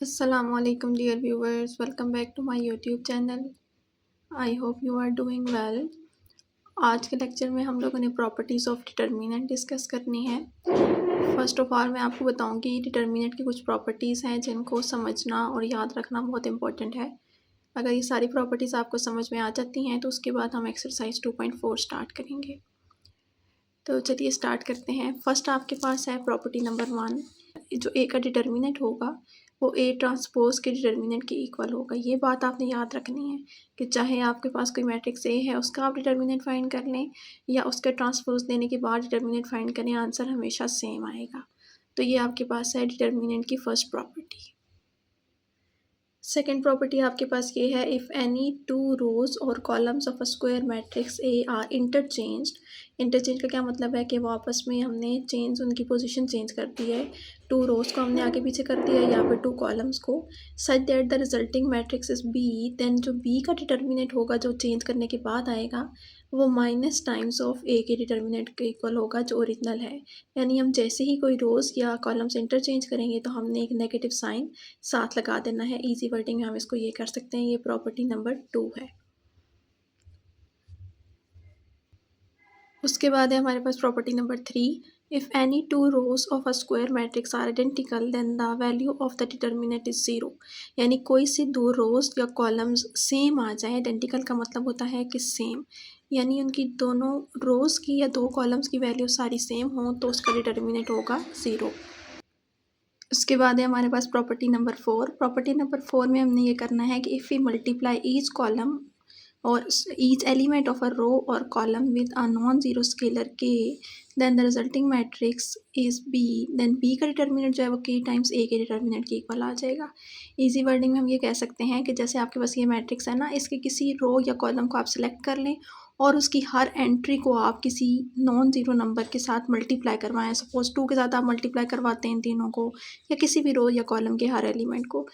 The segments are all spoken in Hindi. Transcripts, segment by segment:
Assalamualaikum dear viewers, welcome back to my YouTube channel. I hope you are doing well. आज के लेक्चर में हम लोगों ने प्रॉपर्टीज़ ऑफ डिटर्मिनेंट डिस्कस करनी है। फर्स्ट ऑफ ऑल मैं आपको बताऊंगी डिटर्मिनेंट की कुछ प्रॉपर्टीज़ हैं जिनको समझना और याद रखना बहुत इंपॉर्टेंट है। अगर ये सारी प्रॉपर्टीज़ आपको समझ में आ जाती हैं तो उसके बाद हम एक्सरसाइज 2.4 स्टार्ट करेंगे। तो चलिए स्टार्ट करते हैं। फर्स्ट आपके पास है प्रॉपर्टी नंबर 1। जो ए का डिटर्मिनेंट होगा वो ए ट्रांसपोज के डिटर्मिनेंट के इक्वल होगा। ये बात आपने याद रखनी है कि चाहे आपके पास कोई मैट्रिक्स ए है उसका आप डिटर्मिनेंट फाइंड कर लें या उसके ट्रांसपोज देने के बाद डिटर्मिनेंट फाइंड करें, आंसर हमेशा सेम आएगा। तो ये आपके पास है डिटर्मिनेंट की फर्स्ट प्रॉपर्टी। सेकेंड प्रॉपर्टी आपके पास ये है, इफ़ एनी टू रोज और columns of a square matrix A are interchanged. Interchange का क्या मतलब है कि वो आपस में हमने उनकी पोजीशन चेंज कर दी है। टू रोज को हमने आगे पीछे कर दिया या फिर टू कॉलम्स को, such that the resulting matrix is B, then जो बी का डिटर्मिनेंट होगा जो चेंज करने के बाद आएगा वो माइनस टाइम्स ऑफ ए के डिटर्मिनेंट के इक्वल होगा जो ओरिजिनल है। यानी हम जैसे ही कोई रोज या कॉलम्स इंटरचेंज करेंगे तो हमने एक नेगेटिव साइन साथ लगा देना है। इजी वर्डिंग में हम इसको ये कर सकते हैं। ये प्रॉपर्टी नंबर 2 है। उसके बाद है हमारे पास property number 3। If any two rows of a square matrix are identical then the value of the determinant is 0। यानी कोई सी दो रोज या कॉलम्स सेम आ जाए। आइडेंटिकल का मतलब होता है कि सेम, यानी उनकी दोनों रोज की या दो कॉलम्स की वैल्यू सारी सेम हो तो उसका डिटर्मिनेंट होगा 0। उसके बाद है हमारे पास प्रॉपर्टी नंबर 4। प्रॉपर्टी नंबर 4 में हमने ये करना है कि if we multiply each column और each element of a row और column with a non zero scalar k, then the resulting matrix is B, then B का डिटर्मिनेंट जो है वो के टाइम्स ए के डिटर्मिनेंट के इक्वल आ जाएगा। इजी वर्डिंग में हम ये कह सकते हैं कि जैसे आपके पास ये मैट्रिक्स है ना, इसके किसी रो या कॉलम को आप सिलेक्ट कर लें और उसकी हर एंट्री को आप किसी नॉन ज़ीरो नंबर के साथ मल्टीप्लाई करवाएं। सपोज 2 के साथ आप मल्टीप्लाई करवाते हैं तीनों को या किसी भी रो या कॉलम के हर एलिमेंट को,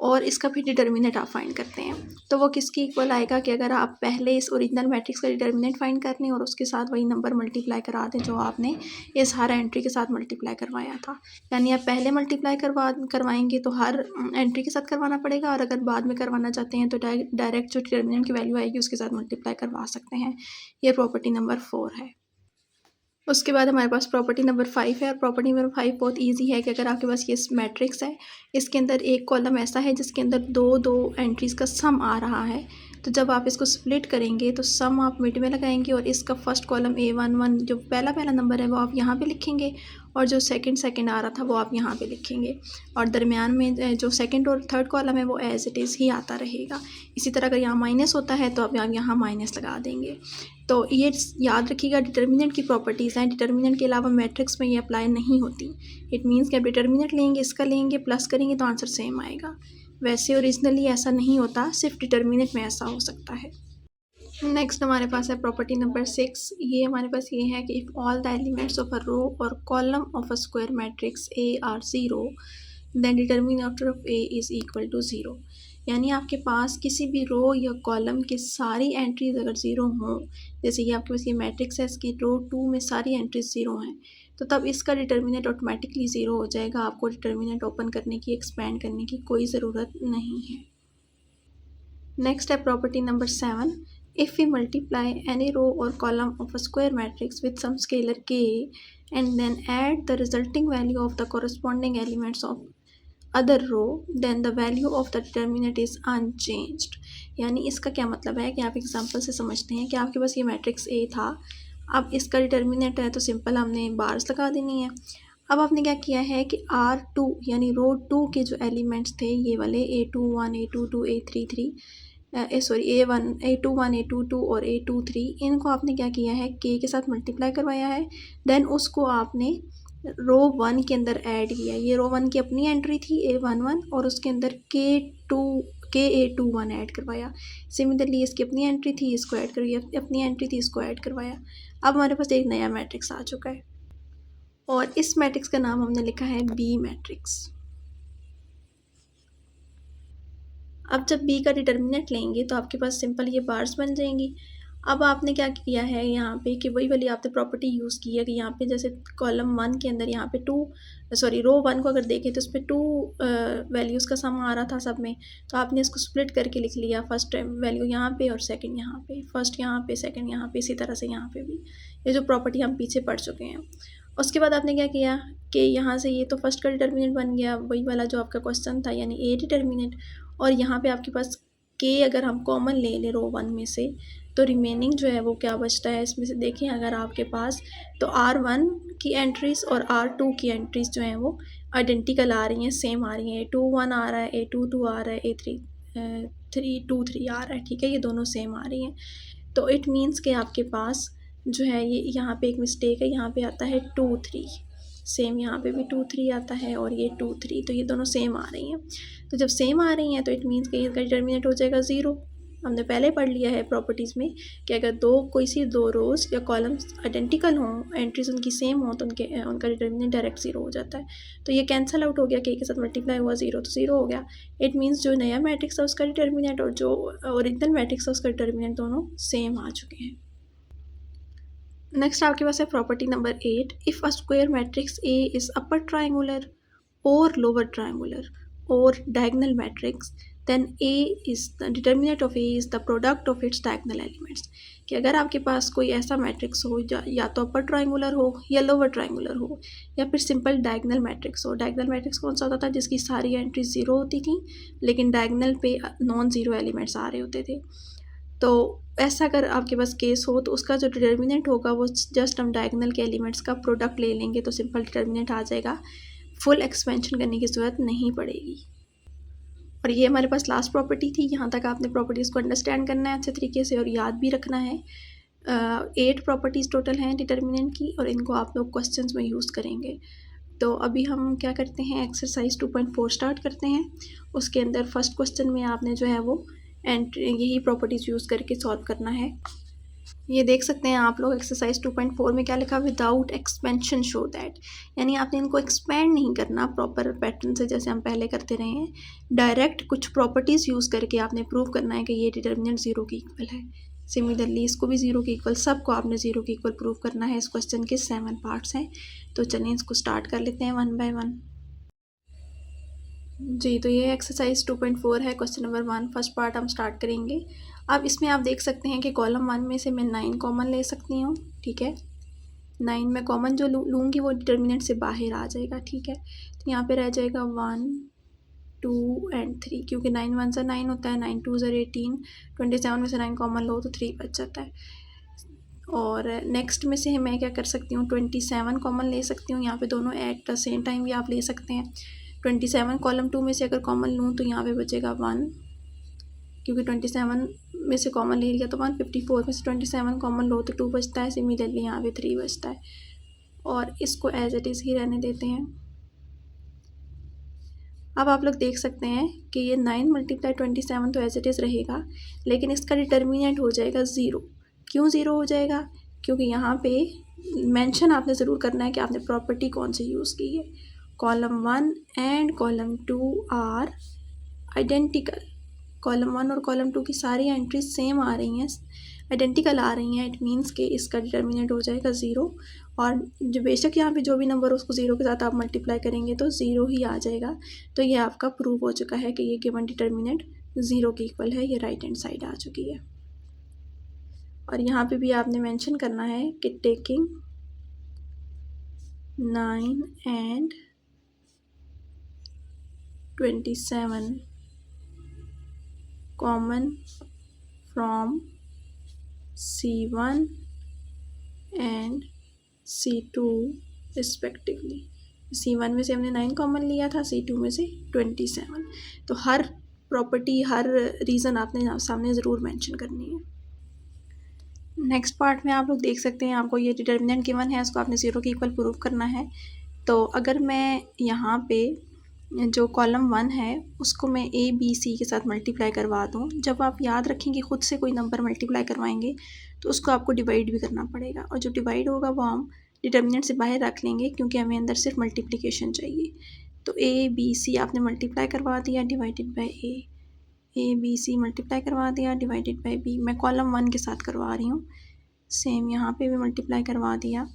और इसका फिर डिटर्मिनेंट आप फाइंड करते हैं तो वो किसकी इक्वल आएगा कि अगर आप पहले इस ओरिजिनल मैट्रिक्स का डिटर्मिनेंट फाइंड कर लें और उसके साथ वही नंबर मल्टीप्लाई करा दें जो आपने इस हर एंट्री के साथ मल्टीप्लाई करवाया था। यानी आप पहले मल्टीप्लाई करवाएंगे तो हर एंट्री के साथ करवाना पड़ेगा, और अगर बाद में करवाना चाहते हैं तो डायरेक्ट जो डिटर्मिनेंट की वैल्यू आएगी उसके साथ मल्टीप्लाई करवा सकते हैं। ये प्रॉपर्टी नंबर 4 है। उसके बाद हमारे पास प्रॉपर्टी नंबर 5 है, और प्रॉपर्टी नंबर 5 बहुत इजी है कि अगर आपके पास ये मैट्रिक्स है, इसके अंदर एक कॉलम ऐसा है जिसके अंदर दो दो एंट्रीज़ का सम आ रहा है, तो जब आप इसको स्प्लिट करेंगे तो सम आप मिड में लगाएंगे और इसका फर्स्ट कॉलम A11 जो पहला नंबर है वो आप यहाँ पे लिखेंगे और जो सेकंड आ रहा था वो आप यहाँ पे लिखेंगे, और दरमियान में जो सेकंड और थर्ड कॉलम है वो एज इट इज़ ही आता रहेगा। इसी तरह अगर यहाँ माइनस होता है तो अब आप यहाँ माइनस लगा देंगे। तो ये याद रखिएगा डिटर्मिनेंट की प्रॉपर्टीज़ हैं, डिटर्मिनेंट के अलावा मैट्रिक्स में ये अप्लाई नहीं होती। इट मीन्स कि आप डिटर्मिनेंट लेंगे, इसका लेंगे, प्लस करेंगे तो आंसर सेम आएगा। वैसे ओरिजिनली ऐसा नहीं होता, सिर्फ डिटर्मिनेंट में ऐसा हो सकता है। नेक्स्ट हमारे पास है प्रॉपर्टी नंबर 6। ये हमारे पास ये है कि if all the elements of a row और column of a square matrix A are 0 then determinant of A is equal to 0। यानी आपके पास किसी भी रो या कॉलम की सारी एंट्रीज अगर 0 हों, जैसे ये आपके पास ये मैट्रिक्स है, इसकी रो 2 में सारी एंट्रीज 0 हैं, तो तब इसका डिटर्मिनेंट ऑटोमेटिकली 0 हो जाएगा। आपको डिटर्मिनेंट ओपन करने की, एक्सपेंड करने की कोई ज़रूरत नहीं है। नेक्स्ट है property number 7। If we multiply any row or column of a square matrix with some scalar k and then add the resulting value of the corresponding elements of other row, then the value of the determinant is unchanged। यानी इसका क्या मतलब है कि आप एग्जांपल से समझते हैं कि आपके पास ये मैट्रिक्स A था, अब इसका डिटर्मिनेंट है तो सिंपल हमने बार्स लगा देनी है। अब आपने क्या किया है कि R2 यानी रो 2 के जो एलिमेंट्स थे ये वाले A21 A22 A33 A1 A21 A22 और A23, इनको आपने क्या किया है के के साथ मल्टीप्लाई करवाया है, देन उसको आपने रो 1 के अंदर ऐड किया। ये रो 1 की अपनी एंट्री थी A11 और उसके अंदर के A21 ऐड करवाया। सिमिलरली इसकी अपनी एंट्री थी, इसको ऐड करवाया, अपनी एंट्री थी, इसको ऐड करवाया। अब हमारे पास एक नया मैट्रिक्स आ चुका है और इस मैट्रिक्स का नाम हमने लिखा है बी मैट्रिक्स। अब जब बी का डिटर्मिनेंट लेंगे तो आपके पास सिंपल ये बार्स बन जाएंगी। अब आपने क्या किया है यहाँ पे कि वही वाली आपने प्रॉपर्टी यूज़ की है कि यहाँ पे जैसे कॉलम 1 के अंदर यहाँ पे रो 1 को अगर देखें तो उस पे 2 वैल्यूज़ का सम आ रहा था सब में, तो आपने इसको स्प्लिट करके लिख लिया, फर्स्ट वैल्यू यहाँ पे और सेकंड यहाँ पे, फर्स्ट यहाँ पे सेकंड यहाँ पे, इसी तरह से यहाँ पे भी। ये जो प्रॉपर्टी हम पीछे पढ़ चुके हैं। उसके बाद आपने क्या किया कि यहाँ से ये तो फर्स्ट का डिटर्मिनेंट बन गया, वही वाला जो आपका क्वेश्चन था, यानी ए डिटर्मिनेंट। और यहाँ पे आपके पास के अगर हम कॉमन ले लें रो 1 में से, तो रिमेनिंग जो है वो क्या बचता है इसमें से, देखें अगर आपके पास, तो R1 की एंट्रीज़ और R2 की एंट्रीज़ जो हैं वो आइडेंटिकल आ रही हैं, सेम आ रही हैं। A2 1 आ रहा है, A2 2 आ रहा है, A3 3 2 3 आ रहा है, ठीक है, ये दोनों सेम आ रही हैं। तो इट मीन्स कि आपके पास जो है ये यहाँ पे एक मिस्टेक है, यहाँ पे आता है 2 3, सेम यहाँ पे भी 2 3 आता है और ये 2 3, तो ये दोनों सेम आ रही हैं। तो जब सेम आ रही हैं तो इट मीन्स कि इसका डिटर्मिनेंट हो जाएगा 0। हमने पहले पढ़ लिया है प्रॉपर्टीज़ में कि अगर कोई सी दो रोज़ या कॉलम्स आइडेंटिकल हों, एंट्रीज उनकी सेम हो, तो उनका डिटर्मिनेंट डायरेक्ट 0 हो जाता है। तो ये कैंसिल आउट हो गया, के साथ मल्टीप्लाई हुआ 0 तो 0 हो गया। इट मीन्स जो नया मैट्रिक्स है उसका डिटर्मिनेंट और जो ओरिजिनल मैट्रिक्स है उसका डिटर्मिनेंट दोनों सेम आ चुके हैं। नेक्स्ट आपके पास है property number 8, if a square matrix A is upper triangular और लोअर ट्राइंगुलर और diagonal matrix, then A is the determinant of A is the product of its diagonal elements. कि अगर आपके पास कोई ऐसा मैट्रिक्स हो या तो अपर ट्राइंगुलर हो या लोअर ट्राइंगुलर हो या फिर सिंपल डायगोनल मैट्रिक्स हो। डायगोनल मैट्रिक्स कौन सा होता था, जिसकी सारी एंट्रीज 0 होती थी लेकिन डायगोनल पे नॉन ज़ीरो एलिमेंट्स आ रहे होते थे। तो ऐसा अगर आपके पास केस हो तो उसका जो डिटर्मिनेंट होगा वो जस्ट हम डायगोनल के एलिमेंट्स का प्रोडक्ट ले लेंगे तो सिंपल डिटर्मिनेंट आ जाएगा, फुल एक्सपेंशन करने की ज़रूरत नहीं पड़ेगी। और ये हमारे पास लास्ट प्रॉपर्टी थी। यहाँ तक आपने प्रॉपर्टीज़ को अंडरस्टैंड करना है अच्छे तरीके से और याद भी रखना है। 8 प्रॉपर्टीज़ टोटल हैं डिटर्मिनेंट की और इनको आप लोग क्वेश्चंस में यूज़ करेंगे। तो अभी हम क्या करते हैं, एक्सरसाइज 2.4 स्टार्ट करते हैं। उसके अंदर फर्स्ट क्वेश्चन में आपने जो है वो यही प्रॉपर्टीज़ यूज़ करके सॉल्व करना है। ये देख सकते हैं आप लोग एक्सरसाइज 2.4 में क्या लिखा, विदाउट एक्सपेंशन शो दैट, यानी आपने इनको एक्सपेंड नहीं करना प्रॉपर पैटर्न से जैसे हम पहले करते रहे हैं। डायरेक्ट कुछ प्रॉपर्टीज़ यूज़ करके आपने प्रूव करना है कि ये डिटर्मिनेंट 0 के इक्वल है। सिमिलरली इसको भी 0 के इक्वल, सबको आपने 0 के इक्वल प्रूव करना है। इस क्वेश्चन के 7 पार्ट्स हैं, तो चलिए इसको स्टार्ट कर लेते हैं 1 बाय 1 जी। तो ये एक्सरसाइज 2.4 है, क्वेश्चन नंबर 1 फर्स्ट पार्ट हम स्टार्ट करेंगे। अब इसमें आप देख सकते हैं कि कॉलम 1 में से मैं 9 कॉमन ले सकती हूँ, ठीक है। 9 में कॉमन जो लूँगी वो डिटर्मिनेंट से बाहर आ जाएगा, ठीक है। तो यहाँ पे रह जाएगा 1 2 एंड 3, क्योंकि 9 1 से 9 होता है, 9 2 ज़र 18, 27 में से 9 कॉमन लो तो 3 बच जाता है। और नेक्स्ट में से मैं क्या कर सकती हूँ, 27 कॉमन ले सकती हूँ। यहाँ पे दोनों एट द सेम टाइम भी आप ले सकते हैं। 27 कॉलम 2 में से अगर कॉमन लूँ तो यहाँ पे बचेगा 1, क्योंकि 27 में से कॉमन ले लिया तो 1। 54 में से 27 कॉमन लो तो 2 बचता है, सिमिलरली यहाँ पे 3 बचता है। और इसको एज इट इज़ ही रहने देते हैं। अब आप लोग देख सकते हैं कि ये 9 मल्टीप्लाई 27 तो एज इट इज़ रहेगा, लेकिन इसका डिटर्मिनेंट हो जाएगा 0। क्यों 0 हो जाएगा, क्योंकि यहाँ पे मेंशन आपने ज़रूर करना है कि आपने प्रॉपर्टी कौन सी यूज़ की है। Column 1 and column 2 are identical. Column 1 और कॉलम 2 की सारी एंट्रीज सेम आ रही हैं, आइडेंटिकल आ रही हैं। इट मीन्स कि इसका डिटर्मिनेंट हो जाएगा 0। और जो बेशक यहाँ पे जो भी नंबर हो उसको 0 के साथ आप मल्टीप्लाई करेंगे तो 0 ही आ जाएगा। तो ये आपका प्रूव हो चुका है कि ये गिवन डिटर्मिनेंट 0 के इक्वल है, ये राइट हैंड साइड आ चुकी है। और यहाँ पे भी आपने मेंशन करना है कि taking 9 and 27 common from C1 and C2 respectively. C1 में से हमने 9 कॉमन लिया था, C2 में से 27। तो हर प्रॉपर्टी, हर रीज़न आपने सामने ज़रूर मेंशन करनी है। नेक्स्ट पार्ट में आप लोग देख सकते हैं, आपको ये डिटर्मिनेंट गिवन है, उसको आपने 0 के इक्वल प्रूव करना है। तो अगर मैं यहाँ पे जो कॉलम 1 है उसको मैं ABC के साथ मल्टीप्लाई करवा दूँ, जब आप याद रखेंगे खुद से कोई नंबर मल्टीप्लाई करवाएंगे तो उसको आपको डिवाइड भी करना पड़ेगा, और जो डिवाइड होगा वो हम डिटर्मिनेंट से बाहर रख लेंगे क्योंकि हमें अंदर सिर्फ मल्टीप्लिकेशन चाहिए। तो ABC आपने मल्टीप्लाई करवा दिया divided by A। A B C multiply करवा दिया डिवाइडेड बाई बी, मैं कॉलम 1 के साथ करवा रही हूँ। सेम यहाँ पे भी मल्टीप्लाई करवा दिया।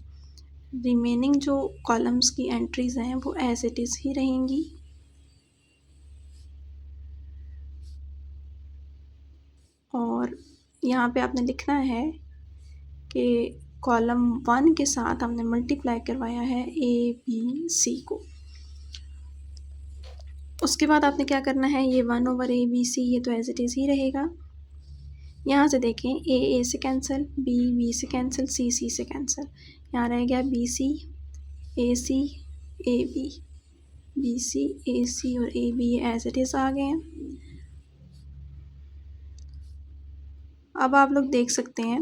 रिमेनिंग जो कॉलम्स की एंट्रीज़ हैं वो एज इट इज़ ही रहेंगी। और यहाँ पे आपने लिखना है कि कॉलम 1 के साथ हमने मल्टीप्लाई करवाया है ए बी सी को। उसके बाद आपने क्या करना है, ये 1/ABC ये तो एज इट इज़ ही रहेगा। यहाँ से देखें ए से कैंसिल, बी से कैंसिल, सी से कैंसिल, यहाँ रह गया BC AC AB, BC AC और AB ये एज इट इज़ आ गए हैं। अब आप लोग देख सकते हैं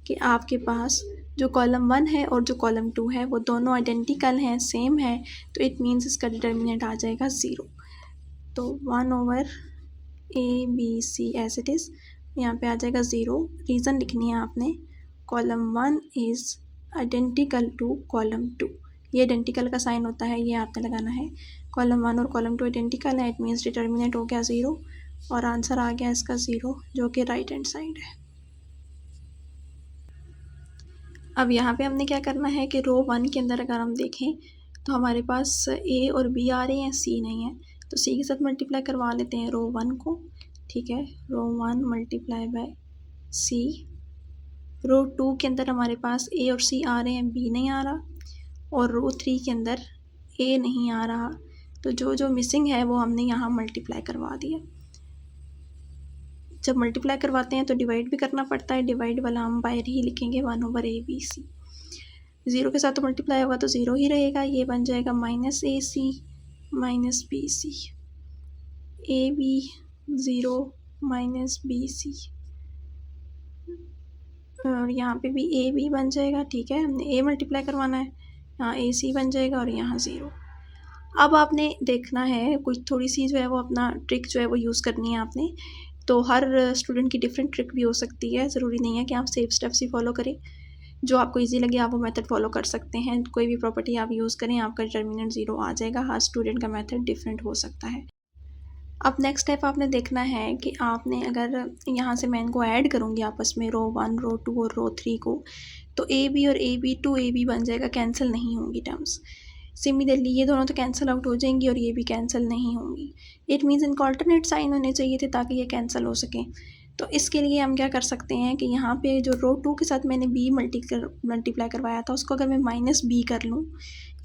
कि आपके पास जो कॉलम 1 है और जो कॉलम 2 है वो दोनों आइडेंटिकल हैं, सेम है, तो इट मीन्स इसका डिटर्मिनेंट आ जाएगा 0। तो 1/ABC एज इट इज़ यहाँ पे आ जाएगा 0। रीज़न लिखनी है आपने, column 1 is identical to column 2। ये आइडेंटिकल का साइन होता है, ये आपने लगाना है। कॉलम 1 और कॉलम 2 आइडेंटिकल है, इट मीन्स डिटर्मिनेंट हो गया 0 और आंसर आ गया इसका 0 जो कि राइट हैंड साइड है। अब यहाँ पे हमने क्या करना है कि रो 1 के अंदर अगर हम देखें तो हमारे पास ए और बी आ रहे हैं, सी नहीं है, तो सी के साथ मल्टीप्लाई करवा लेते हैं रो 1 को। ठीक है, रो 1 मल्टीप्लाई बाय सी। रो 2 के अंदर हमारे पास ए और सी आ रहे हैं, बी नहीं आ रहा, और रो 3 के अंदर ए नहीं आ रहा, तो जो जो मिसिंग है वो हमने यहाँ मल्टीप्लाई करवा दिया। जब मल्टीप्लाई करवाते हैं तो डिवाइड भी करना पड़ता है, डिवाइड वाला हम बाहर ही लिखेंगे 1/ABC। 0 के साथ तो मल्टीप्लाई होगा तो 0 ही रहेगा, ये बन जाएगा -AC -BC, AB 0 -BC, और यहाँ पे भी AB बन जाएगा। ठीक है, हमने A मल्टीप्लाई करवाना है, यहाँ AC बन जाएगा और यहाँ 0। अब आपने देखना है कुछ थोड़ी सी जो है वो अपना ट्रिक जो है वो यूज़ करनी है आपने। तो हर स्टूडेंट की डिफरेंट ट्रिक भी हो सकती है, ज़रूरी नहीं है कि आप सेफ स्टेप्स ही फॉलो करें। जो आपको इजी लगे आप वो मेथड फॉलो कर सकते हैं। कोई भी प्रॉपर्टी आप यूज़ करें, आपका डिटर्मिनेंट 0 आ जाएगा। हर स्टूडेंट का मेथड डिफरेंट हो सकता है। अब नेक्स्ट स्टेप आपने देखना है कि आपने अगर यहाँ से मैं इनको ऐड करूँगी आपस में रो 1 रो 2 और रो 3 को, तो AB और AB 2AB बन जाएगा, कैंसिल नहीं होंगी टर्म्स। सिमिलरली ये दोनों तो कैंसिल आउट हो जाएंगी और ये भी कैंसिल नहीं होंगी। इट मीन्स इनको अल्टरनेट साइन होने चाहिए थे ताकि ये कैंसिल हो सकें। तो इसके लिए हम क्या कर सकते हैं कि यहाँ पे जो रो 2 के साथ मैंने B मल्टीप्लाई करवाया था उसको अगर मैं -B कर लूँ,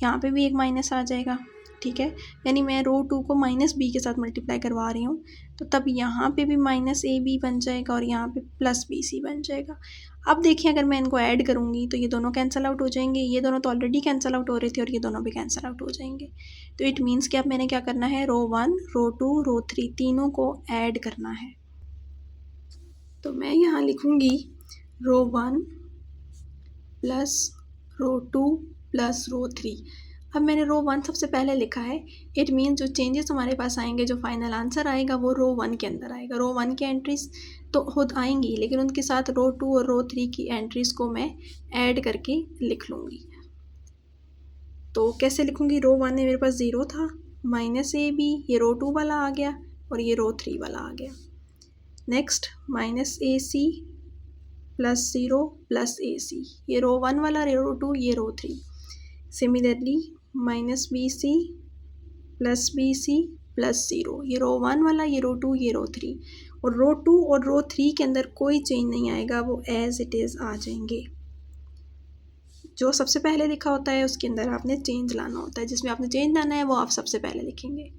यहाँ पे भी एक माइनस आ जाएगा। ठीक है, यानी मैं रो 2 को -B के साथ मल्टीप्लाई करवा रही हूँ, तो तब यहाँ पे भी -AB बन जाएगा और यहाँ पे +BC बन जाएगा। अब देखिए अगर मैं इनको ऐड करूँगी तो ये दोनों कैंसिल आउट हो जाएंगे, ये दोनों तो ऑलरेडी कैंसिल आउट हो रहे थे और ये दोनों भी कैंसिल आउट हो जाएंगे। तो इट मीन्स कि अब मैंने क्या करना है, रो 1 रो 2 रो 3 तीनों को ऐड करना है। तो मैं यहाँ लिखूँगी रो 1 प्लस रो 2 प्लस रो 3। अब मैंने रो 1 सबसे पहले लिखा है, इट मीन्स जो चेंजेस हमारे पास आएंगे, जो फाइनल आंसर आएगा वो रो 1 के अंदर आएगा। रो 1 की एंट्रीज तो खुद आएंगी, लेकिन उनके साथ रो 2 और रो 3 की एंट्रीज़ को मैं ऐड करके लिख लूँगी। तो कैसे लिखूँगी, रो 1 में मेरे पास 0 था, -AB ये रो 2 वाला आ गया और ये रो 3 वाला आ गया। नेक्स्ट -AC +0 +AC, ये रो 1 वाला, रो 2 ये रो 3। सिमिलरली -BC +BC +0, ये रो 1 वाला, ये रो 2 ये रो 3, और रो 2 और रो 3 के अंदर कोई चेंज नहीं आएगा, वो एज इट इज़ आ जाएंगे। जो सबसे पहले लिखा होता है उसके अंदर आपने चेंज लाना होता है, जिसमें आपने चेंज लाना है वो आप सबसे पहले लिखेंगे।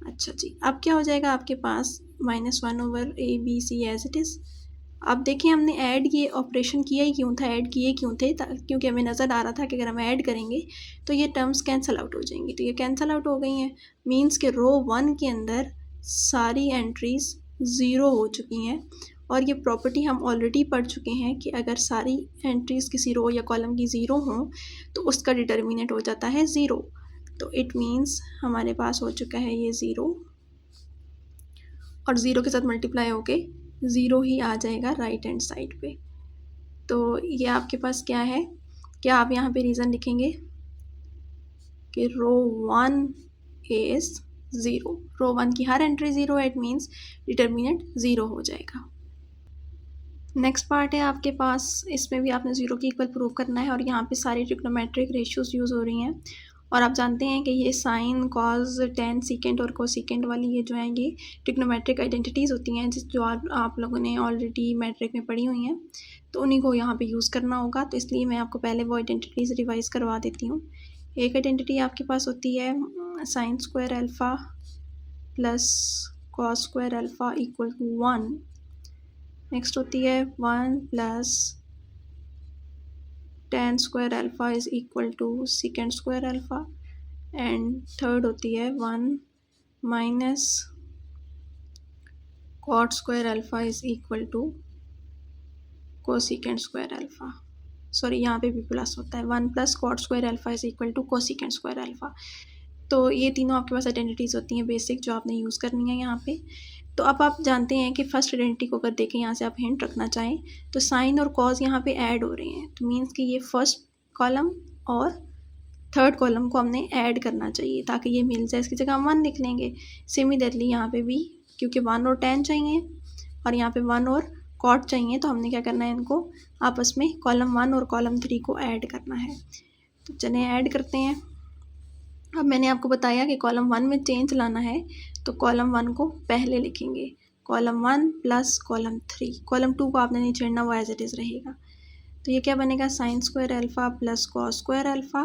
अच्छा जी, अब क्या हो जाएगा आपके पास -1/ABC एज इट इज़। अब देखिए हमने ऐड ये ऑपरेशन किया ही क्यों था, ऐड किए क्यों थे, क्योंकि हमें नज़र आ रहा था कि अगर हम ऐड करेंगे तो ये टर्म्स कैंसिल आउट हो जाएंगी, तो ये कैंसिल आउट हो गई हैं। मींस के रो 1 के अंदर सारी एंट्रीज़ 0 हो चुकी हैं, और ये प्रॉपर्टी हम ऑलरेडी पढ़ चुके हैं कि अगर सारी एंट्रीज़ किसी रो या कॉलम की 0 हों तो उसका डिटर्मिनेंट हो जाता है 0। तो इट मीन्स हमारे पास हो चुका है ये 0, और 0 के साथ मल्टीप्लाई होके 0 ही आ जाएगा राइट हैंड साइड पे। तो ये आपके पास क्या है, क्या आप यहाँ पे रीज़न लिखेंगे कि रो 1 इज़ ज़ीरो। रो 1 की हर एंट्री ज़ीरो है, इट मीन्स डिटर्मिनेंट ज़ीरो हो जाएगा। नेक्स्ट पार्ट है आपके पास, इसमें भी आपने ज़ीरो की इक्वल प्रूव करना है और यहाँ पे सारी ट्रिग्नोमेट्रिक रेशियोज़ यूज़ हो रही हैं और आप जानते हैं कि ये साइन, कॉज, टेन, सीकेंट और कोसीकेंट वाली ये जो हैं ये ट्रिग्नोमेट्रिक आइडेंटिटीज़ होती हैं जो आप लोगों ने ऑलरेडी मैट्रिक में पढ़ी हुई हैं, तो उन्हीं को यहाँ पे यूज़ करना होगा। तो इसलिए मैं आपको पहले वो आइडेंटिटीज़ रिवाइज़ करवा देती हूँ। एक आइडेंटिटी आपके पास होती है sine square alpha plus cos square alpha equal to 1। Next होती है 1 plus tan square alpha is equal to secant square alpha and third होती है 1 minus cot square alpha is equal to cosecant square alpha. Sorry, यहाँ पे भी प्लस होता है, 1 plus cot square alpha is equal to cosecant square alpha. तो ये तीनों आपके पास आइडेंटिटीज़ होती हैं बेसिक, जो आपने यूज़ करनी है यहाँ पे। तो अब आप जानते हैं कि फर्स्ट आइडेंटिटी को अगर देखें यहाँ से आप हिंट रखना चाहें तो साइन और कॉज यहाँ पे ऐड हो रहे हैं, तो मीन्स कि ये फर्स्ट कॉलम और थर्ड कॉलम को हमने ऐड करना चाहिए ताकि ये मिल जाए, इसकी जगह हम 1 लिख लेंगे। सिमिलरली यहाँ पे भी क्योंकि 1 और 10 चाहिए और यहाँ पे 1 और कॉट चाहिए, तो हमने क्या करना है, इनको आपस में कॉलम 1 और कॉलम 3 को ऐड करना है। तो चलें ऐड करते हैं। अब मैंने आपको बताया कि कॉलम 1 में चेंज लाना है, तो कॉलम 1 को पहले लिखेंगे, कॉलम 1 प्लस कॉलम 3। कॉलम 2 को आपने नहीं छेड़ना, वो एज इट इज़ रहेगा। तो ये क्या बनेगा, sine square alpha plus cos square alpha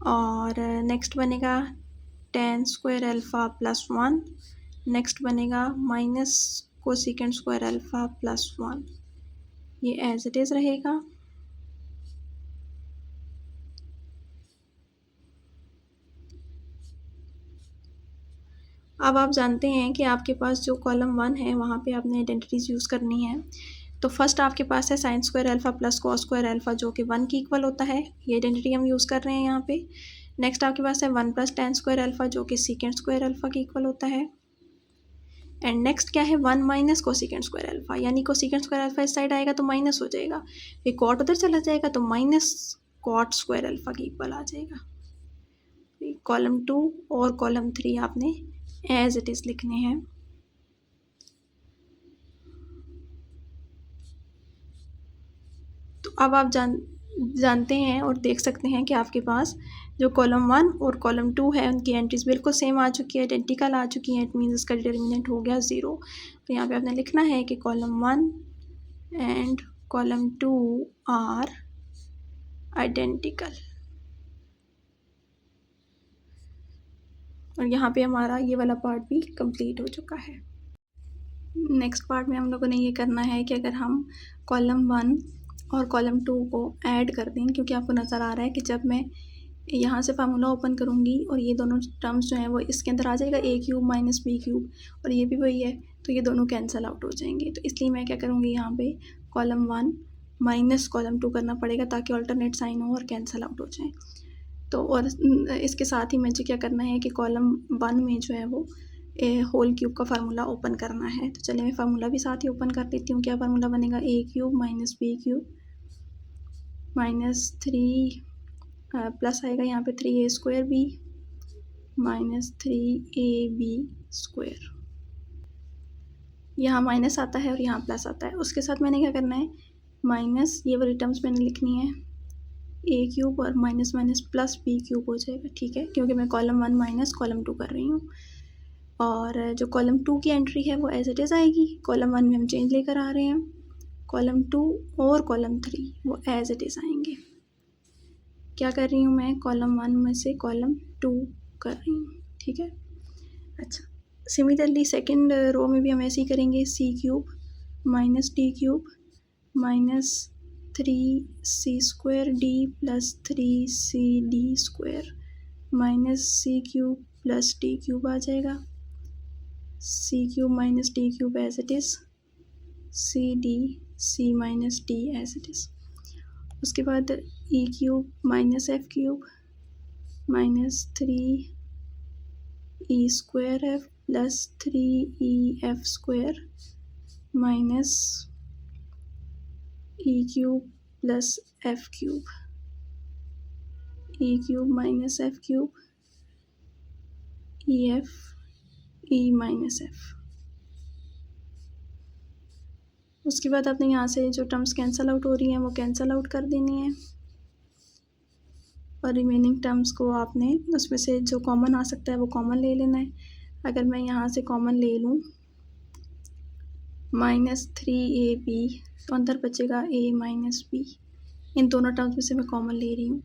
और नेक्स्ट बनेगा tan square alpha plus 1। Next बनेगा minus cosecant square alpha plus 1। ये एज इट इज़ रहेगा। अब आप जानते हैं कि आपके पास जो कॉलम 1 है वहाँ पे आपने आइडेंटिटीज़ यूज़ करनी है। तो फर्स्ट आपके पास है sine square alpha plus cos square alpha जो कि 1 की इक्वल होता है, ये आइडेंटिटी हम यूज़ कर रहे हैं यहाँ पे। नेक्स्ट आपके पास है 1 प्लस टेन स्क्वायर अल्फ़ा जो कि सेकेंड स्क्वायर अल्फ़ा की इक्वल होता है। एंड नेक्स्ट क्या है, 1 माइनस कोसेकेंट स्क्वायर अल्फ़ा, यानी कोसेकेंट स्क्वायर अल्फ़ा इस साइड आएगा तो माइनस हो जाएगा, फिर कॉट उधर चला जाएगा तो माइनस कॉट स्क्वायर अल्फ़ा की इक्वल आ जाएगा। कॉलम 2 और कॉलम 3 आपने एज इट इज़ लिखने हैं। तो अब आप जानते हैं और देख सकते हैं कि आपके पास जो कॉलम 1 और कॉलम 2 है उनकी एंट्रीज बिल्कुल सेम आ चुकी है, आइडेंटिकल आ चुकी हैं। इट मीन्स इसका डिटर्मिनेंट हो गया 0। तो यहाँ पे आपने लिखना है कि column 1 and column 2 are identical. और यहाँ पे हमारा ये वाला पार्ट भी कंप्लीट हो चुका है। नेक्स्ट पार्ट में हम लोगों ने ये करना है कि अगर हम कॉलम 1 और कॉलम 2 को ऐड कर दें, क्योंकि आपको नज़र आ रहा है कि जब मैं यहाँ से फार्मूला ओपन करूँगी और ये दोनों टर्म्स जो हैं वो इसके अंदर आ जाएगा, ए क्यूब माइनस बी क्यूब, और ये भी वही है, तो ये दोनों कैंसिल आउट हो जाएंगे। तो इसलिए मैं क्या करूँगी, यहाँ पे कॉलम 1 माइनस कॉलम 2 करना पड़ेगा ताकि ऑल्टरनेट साइन हो और कैंसिल आउट हो जाए। तो और इसके साथ ही मुझे क्या करना है कि कॉलम 1 में जो है वो होल क्यूब का फार्मूला ओपन करना है। तो चलिए मैं फार्मूला भी साथ ही ओपन कर लेती हूँ। क्या फार्मूला बनेगा, a cube minus b cube minus 3 plus आएगा यहाँ पे 3a square b minus 3ab square. यहाँ माइनस आता है और यहाँ प्लस आता है। उसके साथ मैंने क्या करना है, माइनस ये वाली टर्म्स मैंने लिखनी है, ए क्यूब और minus minus plus B cube हो जाएगा, ठीक है, क्योंकि मैं कॉलम 1 माइनस कॉलम 2 कर रही हूँ। और जो कॉलम 2 की एंट्री है वो एज इट इज़ आएगी। कॉलम 1 में हम चेंज लेकर आ रहे हैं, कॉलम 2 और कॉलम 3 वो एज इट इज़ आएंगे। क्या कर रही हूँ मैं, कॉलम 1 में से कॉलम 2 कर रही हूँ, ठीक है। अच्छा, सिमिलरली सेकंड रो में भी हम ऐसे ही करेंगे, c cube minus d cube minus 3c square d plus 3cd square minus c cube plus d cube आ जाएगा, c cube minus d cube as it is, c d c minus d as it is. उसके बाद e cube minus f cube minus 3e square f plus 3e f square minus e cube plus f cube, e cube minus f cube e f e minus F. उसके बाद आपने यहाँ से जो टर्म्स कैंसल आउट हो रही हैं वो कैंसल आउट कर देनी है, और रिमेनिंग टर्म्स को आपने उसमें से जो कॉमन आ सकता है वो कॉमन ले लेना है। अगर मैं यहाँ से कॉमन ले लूँ -3ab, तो अंदर बचेगा a माइनस बी। इन दोनों टर्म्स में से मैं कॉमन ले रही हूँ।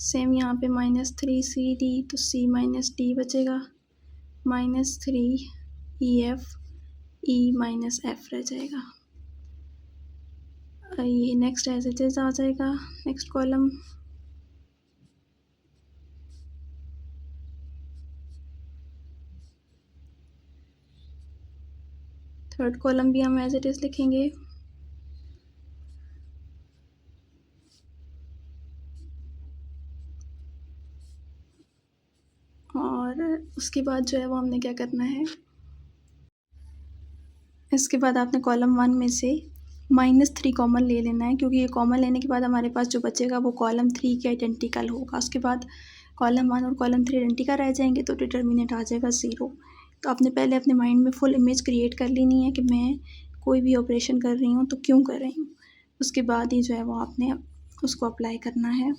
सेम यहाँ पे -3cd, तो c माइनस डी बचेगा, -3ef e माइनस एफ रह जाएगा। ये नेक्स्ट एज इट इज़ आ जाएगा नेक्स्ट कॉलम। थर्ड कॉलम भी हम एज इट इज़ लिखेंगे। और उसके बाद जो है वो हमने क्या करना है, इसके बाद आपने कॉलम 1 में से -3 कॉमन ले लेना है, क्योंकि ये कॉमन लेने के बाद हमारे पास जो बचेगा वो कॉलम 3 के आइडेंटिकल होगा। उसके बाद कॉलम 1 और कॉलम 3 आइडेंटिकल रह जाएंगे, तो डिटर्मिनेंट आ जाएगा 0। तो आपने पहले अपने माइंड में फुल इमेज क्रिएट कर लेनी है कि मैं कोई भी ऑपरेशन कर रही हूँ तो क्यों कर रही हूँ। उसके बाद ही जो है वो आपने उसको अप्लाई करना है।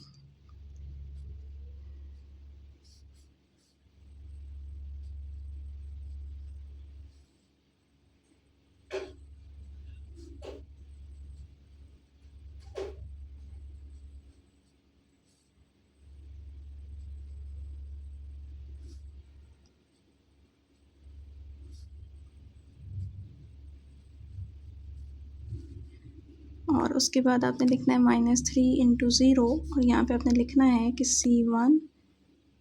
और उसके बाद आपने लिखना है -3 इंटू 0, और यहाँ पे आपने लिखना है कि C1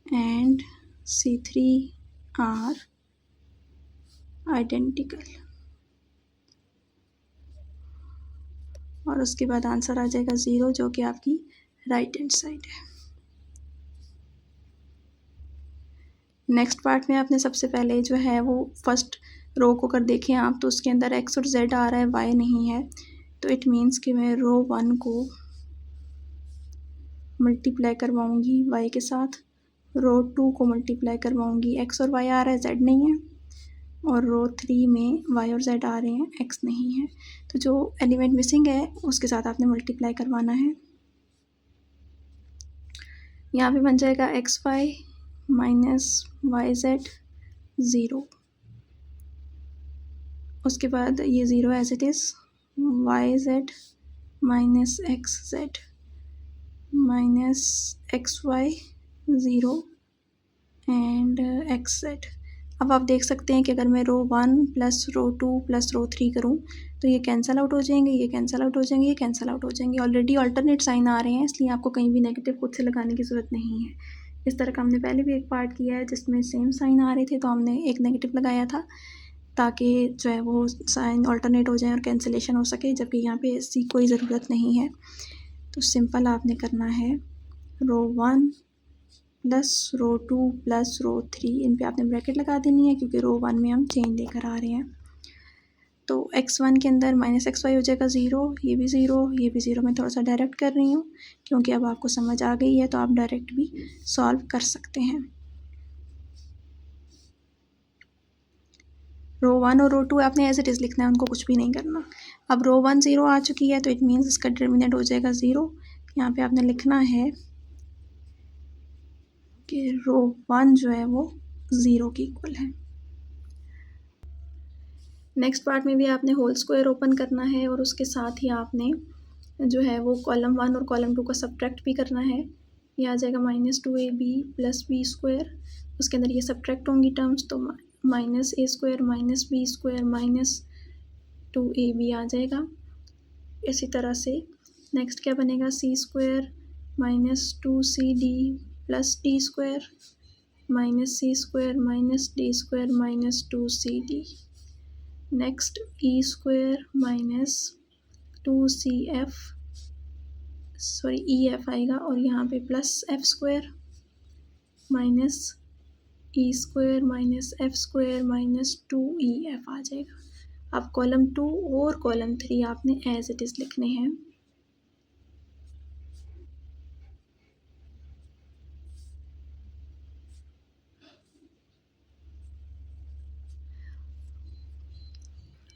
and C3 are identical, और उसके बाद आंसर आ जाएगा 0, जो कि आपकी राइट हैंड साइड है। नेक्स्ट पार्ट में आपने सबसे पहले जो है वो फर्स्ट रो को कर देखें आप, तो उसके अंदर x और z आ रहा है, y नहीं है। तो इट मीन्स कि मैं रो 1 को मल्टीप्लाई करवाऊँगी y के साथ, रो 2 को मल्टीप्लाई करवाऊँगी, x और y आ रहा है, z नहीं है, और रो 3 में y और z आ रहे हैं, x नहीं है। तो जो एलिमेंट मिसिंग है उसके साथ आपने मल्टीप्लाई करवाना है। यहाँ पे बन जाएगा xy माइनस yz 0। उसके बाद ये 0 as it is, yz minus xz minus xy 0 and xz। अब आप देख सकते हैं कि अगर मैं रो 1 प्लस रो 2 प्लस रो 3 करूँ तो ये कैंसिल आउट हो जाएंगे, ये कैंसिल आउट हो जाएंगे, ये कैंसिल आउट हो जाएंगे। ऑलरेडी अल्टरनेट साइन आ रहे हैं, इसलिए आपको कहीं भी नेगेटिव खुद से लगाने की ज़रूरत नहीं है। इस तरह का हमने पहले भी एक पार्ट किया है जिसमें सेम साइन आ रहे थे, तो हमने एक नेगेटिव लगाया था ताकि जो है वो साइन अल्टरनेट हो जाए और कैंसिलेशन हो सके, जबकि यहाँ पे इसकी कोई ज़रूरत नहीं है। तो सिंपल आपने करना है रो 1 प्लस रो 2 प्लस रो 3, इन पे आपने ब्रैकेट लगा देनी है क्योंकि रो 1 में हम चेंज लेकर आ रहे हैं। तो x1 के अंदर माइनस xy हो जाएगा 0, ये भी 0, ये भी 0। मैं थोड़ा सा डायरेक्ट कर रही हूँ क्योंकि अब आपको समझ आ गई है, तो आप डायरेक्ट भी सॉल्व कर सकते हैं। रो 1 और रो 2 आपने एज इट इज़ लिखना है, उनको कुछ भी नहीं करना। अब रो 1 0 आ चुकी है, तो इट मीन्स इसका डिटर्मिनेंट हो जाएगा 0। यहाँ पे आपने लिखना है कि रो 1 जो है वो 0 के इक्वल है। नेक्स्ट पार्ट में भी आपने होल स्क्वायर ओपन करना है, और उसके साथ ही आपने जो है वो कॉलम 1 और कॉलम 2 का सब्ट्रैक्ट भी करना है। ये आ जाएगा -2ab प्लस बी स्क्वायर, उसके अंदर ये सब्ट्रैक्ट होंगी टर्म्स, तो -a square minus B square minus 2ab आ जाएगा। इसी तरह से नेक्स्ट क्या बनेगा, c square minus 2cd plus D square minus c square minus D square minus 2cd। Next e square minus 2cf, sorry ef आएगा, और यहाँ पे plus f square minus e square minus f square minus 2ef आ जाएगा। अब कॉलम 2 और कॉलम 3 आपने एज इट इज़ लिखने हैं।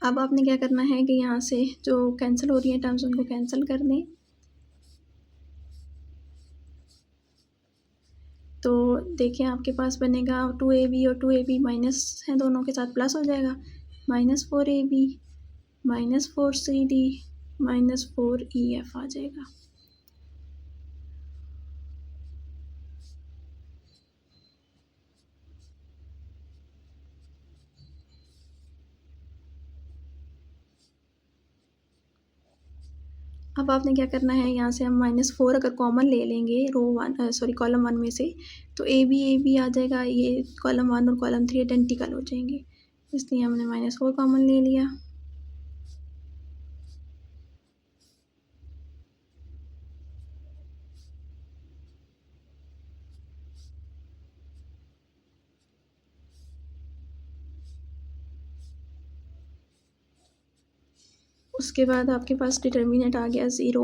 अब आपने क्या करना है कि यहाँ से जो कैंसिल हो रही है टर्म्स उनको कैंसिल कर दें। तो देखिए आपके पास बनेगा 2ab और 2ab माइनस है, दोनों के साथ प्लस हो जाएगा, -4ab -4cd -4ef आ जाएगा। अब आपने क्या करना है, यहाँ से हम -4 अगर कॉमन ले लेंगे कॉलम 1 में से, तो ए बी आ जाएगा, ये कॉलम 1 और कॉलम 3 आइडेंटिकल हो जाएंगे, इसलिए हमने -4 कॉमन ले लिया। उसके बाद आपके पास डिटर्मिनेंट आ गया 0,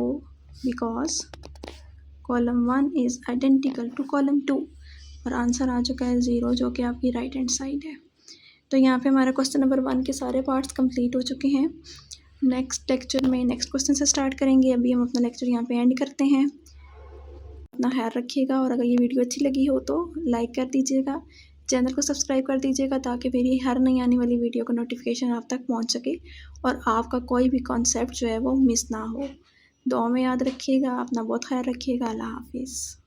because column 1 is identical to column 2, और आंसर आ चुका है 0, जो कि आपकी राइट हैंड साइड है। तो यहाँ पे हमारा क्वेश्चन नंबर 1 के सारे पार्ट्स कंप्लीट हो चुके हैं। नेक्स्ट लेक्चर में नेक्स्ट क्वेश्चन से स्टार्ट करेंगे। अभी हम अपना लेक्चर यहाँ पे एंड करते हैं। अपना ख्याल रखिएगा, और अगर ये वीडियो अच्छी लगी हो तो लाइक कर दीजिएगा, चैनल को सब्सक्राइब कर दीजिएगा, ताकि मेरी हर नई आने वाली वीडियो का नोटिफिकेशन आप तक पहुँच सके और आपका कोई भी कॉन्सेप्ट जो है वो मिस ना हो। दुआ में याद रखिएगा, अपना बहुत ख्याल रखिएगा। अल्लाह हाफिज़।